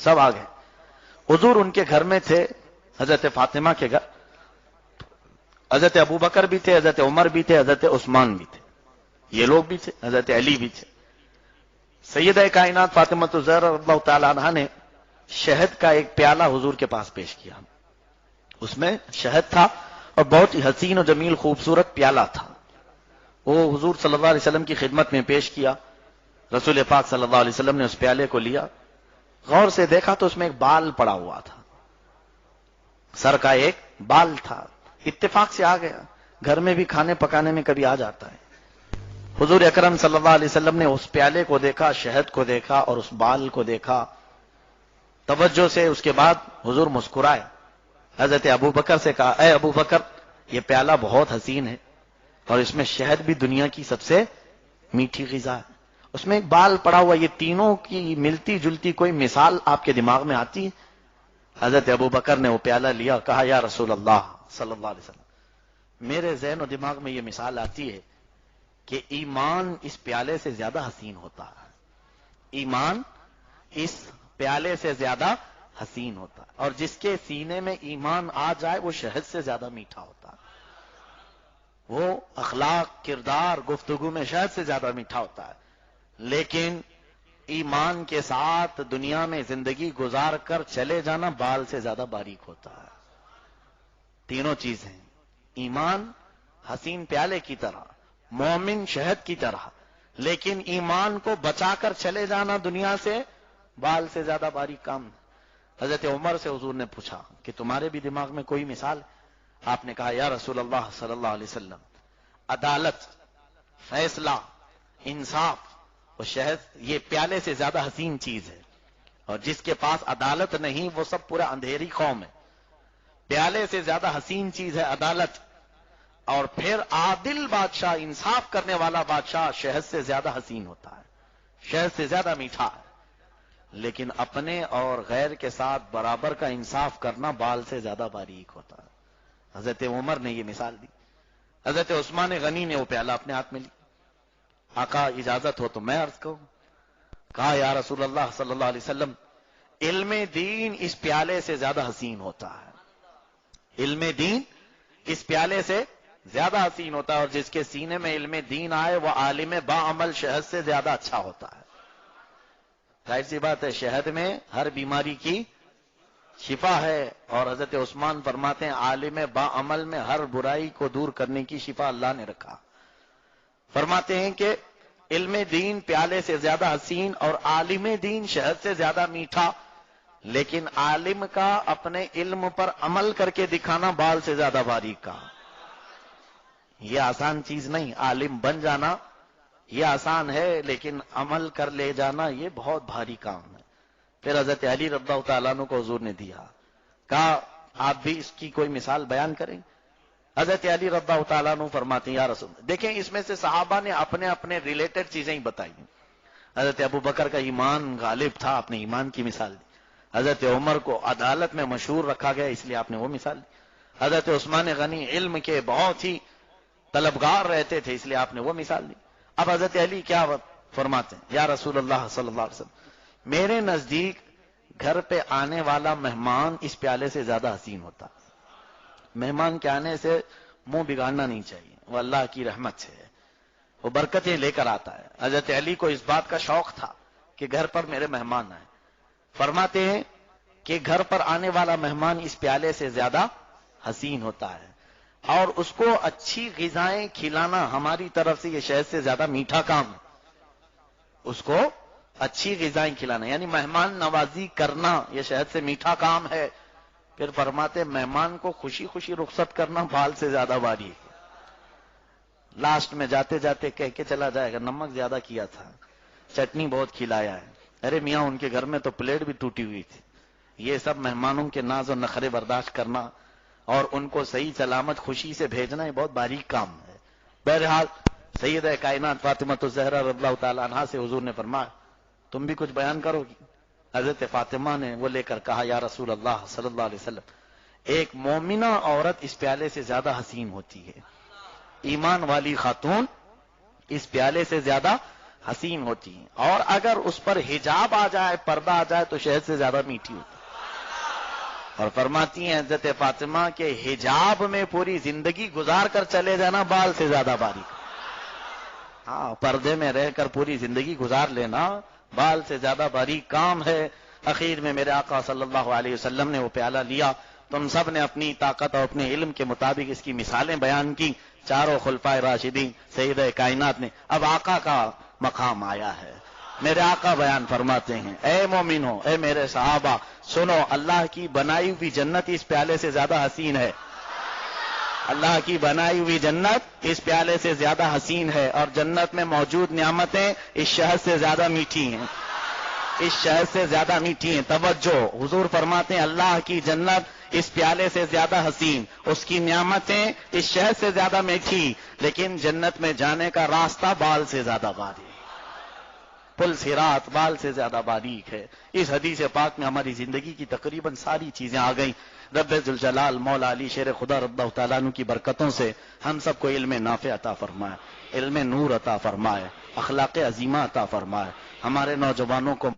سب آ گئے. حضور ان کے گھر میں تھے، حضرت فاطمہ کے گھر. حضرت ابو بکر بھی تھے، حضرت عمر بھی تھے، حضرت عثمان بھی تھے، یہ لوگ بھی تھے، حضرت علی بھی تھے. سیدہ کائنات فاطمہ الزہرا رضی اللہ تعالی عنہا نے شہد کا ایک پیالہ حضور کے پاس پیش کیا. اس میں شہد تھا اور بہت ہی حسین و جمیل خوبصورت پیالہ تھا. وہ حضور صلی اللہ علیہ وسلم کی خدمت میں پیش کیا. رسول پاک صلی اللہ علیہ وسلم نے اس پیالے کو لیا، غور سے دیکھا تو اس میں ایک بال پڑا ہوا تھا، سر کا ایک بال تھا. اتفاق سے آ گیا، گھر میں بھی کھانے پکانے میں کبھی آ جاتا ہے. حضور اکرم صلی اللہ علیہ وسلم نے اس پیالے کو دیکھا، شہد کو دیکھا اور اس بال کو دیکھا توجہ سے. اس کے بعد حضور مسکرائے، حضرت ابو بکر سے کہا، اے ابو بکر، یہ پیالہ بہت حسین ہے اور اس میں شہد بھی دنیا کی سب سے میٹھی غذا ہے، اس میں ایک بال پڑا ہوا، یہ تینوں کی ملتی جلتی کوئی مثال آپ کے دماغ میں آتی ہے؟ حضرت ابو بکر نے وہ پیالہ لیا، کہا یا رسول اللہ صلی اللہ علیہ وسلم، میرے ذہن و دماغ میں یہ مثال آتی ہے کہ ایمان اس پیالے سے زیادہ حسین ہوتا ہے، ایمان اس پیالے سے زیادہ حسین ہوتا ہے، اور جس کے سینے میں ایمان آ جائے وہ شہد سے زیادہ میٹھا ہوتا ہے. وہ اخلاق، کردار، گفتگو میں شہد سے زیادہ میٹھا ہوتا ہے. لیکن ایمان کے ساتھ دنیا میں زندگی گزار کر چلے جانا بال سے زیادہ باریک ہوتا ہے. تینوں چیزیں، ایمان حسین پیالے کی طرح، مومن شہد کی طرح، لیکن ایمان کو بچا کر چلے جانا دنیا سے بال سے زیادہ باریک کام. حضرت عمر سے حضور نے پوچھا کہ تمہارے بھی دماغ میں کوئی مثال؟ آپ نے کہا یا رسول اللہ صلی اللہ علیہ وسلم، عدالت، فیصلہ، انصاف اور شہد یہ پیالے سے زیادہ حسین چیز ہے، اور جس کے پاس عدالت نہیں وہ سب پورا اندھیری قوم ہے. پیالے سے زیادہ حسین چیز ہے عدالت، اور پھر عادل بادشاہ، انصاف کرنے والا بادشاہ شہد سے زیادہ حسین ہوتا ہے، شہد سے زیادہ میٹھا ہے. لیکن اپنے اور غیر کے ساتھ برابر کا انصاف کرنا بال سے زیادہ باریک ہوتا ہے. حضرت عمر نے یہ مثال دی. حضرت عثمان غنی نے وہ پیالہ اپنے ہاتھ میں لی. آقا اجازت ہو تو میں عرض کروں. کہا یا رسول اللہ صلی اللہ علیہ وسلم، علم دین اس پیالے سے زیادہ حسین ہوتا ہے، علم دین اس پیالے سے زیادہ حسین ہوتا ہے، اور جس کے سینے میں علم دین آئے وہ عالم با عمل شہد سے زیادہ اچھا ہوتا ہے. ظاہر سی بات ہے، شہد میں ہر بیماری کی شفا ہے، اور حضرت عثمان فرماتے ہیں عالم با عمل میں ہر برائی کو دور کرنے کی شفا اللہ نے رکھا. فرماتے ہیں کہ علم دین پیالے سے زیادہ حسین اور عالم دین شہد سے زیادہ میٹھا، لیکن عالم کا اپنے علم پر عمل کر کے دکھانا بال سے زیادہ باریک کا. یہ آسان چیز نہیں، عالم بن جانا یہ آسان ہے، لیکن عمل کر لے جانا یہ بہت بھاری کام ہے. پھر حضرت علی رضی اللہ تعالیٰ عنہ کو حضور نے دیا، کہا آپ بھی اس کی کوئی مثال بیان کریں. حضرت علی رضی اللہ تعالیٰ عنہ فرماتے ہیں یا رسول، دیکھیں اس میں سے صحابہ نے اپنے اپنے ریلیٹڈ چیزیں ہی بتائی. حضرت ابو بکر کا ایمان غالب تھا، آپ نے ایمان کی مثال دی. حضرت عمر کو عدالت میں مشہور رکھا گیا، اس لیے آپ نے وہ مثال دی. حضرت عثمان غنی علم کے بہت ہی طلبگار رہتے تھے، اس لیے آپ نے وہ مثال دی. اب حضرت علی کیا فرماتے ہیں، یا رسول اللہ صلی اللہ علیہ وسلم، میرے نزدیک گھر پہ آنے والا مہمان اس پیالے سے زیادہ حسین ہوتا. مہمان کے آنے سے منہ بگاڑنا نہیں چاہیے، وہ اللہ کی رحمت سے ہے، وہ برکتیں لے کر آتا ہے. حضرت علی کو اس بات کا شوق تھا کہ گھر پر میرے مہمان آئے. فرماتے ہیں کہ گھر پر آنے والا مہمان اس پیالے سے زیادہ حسین ہوتا ہے، اور اس کو اچھی غذائیں کھلانا ہماری طرف سے یہ شہد سے زیادہ میٹھا کام ہے. اس کو اچھی غذائیں کھلانا یعنی مہمان نوازی کرنا یہ شہد سے میٹھا کام ہے. پھر فرماتے مہمان کو خوشی خوشی رخصت کرنا بال سے زیادہ باری ہے. لاسٹ میں جاتے جاتے کہہ کے چلا جائے گا نمک زیادہ کیا تھا، چٹنی بہت کھلایا ہے، ارے میاں ان کے گھر میں تو پلیٹ بھی ٹوٹی ہوئی تھی. یہ سب مہمانوں کے ناز و نخرے برداشت کرنا اور ان کو صحیح سلامت خوشی سے بھیجنا یہ بہت باریک کام ہے. بہرحال سیدہ کائنات فاطمہ الزہرا رضی اللہ تعالی عنہا سے حضور نے فرمایا تم بھی کچھ بیان کرو گی؟ حضرت فاطمہ نے وہ لے کر کہا یا رسول اللہ صلی اللہ علیہ وسلم، ایک مومنہ عورت اس پیالے سے زیادہ حسین ہوتی ہے، ایمان والی خاتون اس پیالے سے زیادہ حسین ہوتی ہیں، اور اگر اس پر حجاب آ جائے، پردہ آ جائے تو شہد سے زیادہ میٹھی ہوتی ہے۔ اور فرماتی ہیں حضرت فاطمہ کے حجاب میں پوری زندگی گزار کر چلے جانا بال سے زیادہ باریک۔ ہاں، پردے میں رہ کر پوری زندگی گزار لینا بال سے زیادہ باریک کام ہے۔ اخیر میں میرے آقا صلی اللہ علیہ وسلم نے وہ پیالہ لیا، تم سب نے اپنی طاقت اور اپنے علم کے مطابق اس کی مثالیں بیان کی، چاروں خلفائے راشدین سیدہ کائنات نے۔ اب آقا کا مقام آیا ہے، میرے آقا بیان فرماتے ہیں، اے مومنو، اے میرے صحابہ، سنو، اللہ کی بنائی ہوئی جنت اس پیالے سے زیادہ حسین ہے۔ اللہ کی بنائی ہوئی جنت اس پیالے سے زیادہ حسین ہے، اور جنت میں موجود نعمتیں اس شہد سے زیادہ میٹھی ہیں، اس شہد سے زیادہ میٹھی ہیں۔ توجہ، حضور فرماتے ہیں اللہ کی جنت اس پیالے سے زیادہ حسین، اس کی نعمتیں اس شہد سے زیادہ میٹھی، لیکن جنت میں جانے کا راستہ بال سے زیادہ باریک، پل صراط بال سے زیادہ باریک ہے۔ اس حدیث پاک میں ہماری زندگی کی تقریباً ساری چیزیں آ گئیں۔ رب ذوالجلال مولا علی شیر خدا رضی اللہ تعالیٰ عنہ کی برکتوں سے ہم سب کو علم نافع عطا فرمائے، علم نور عطا فرمائے، اخلاق عظیمہ عطا فرمائے، ہمارے نوجوانوں کو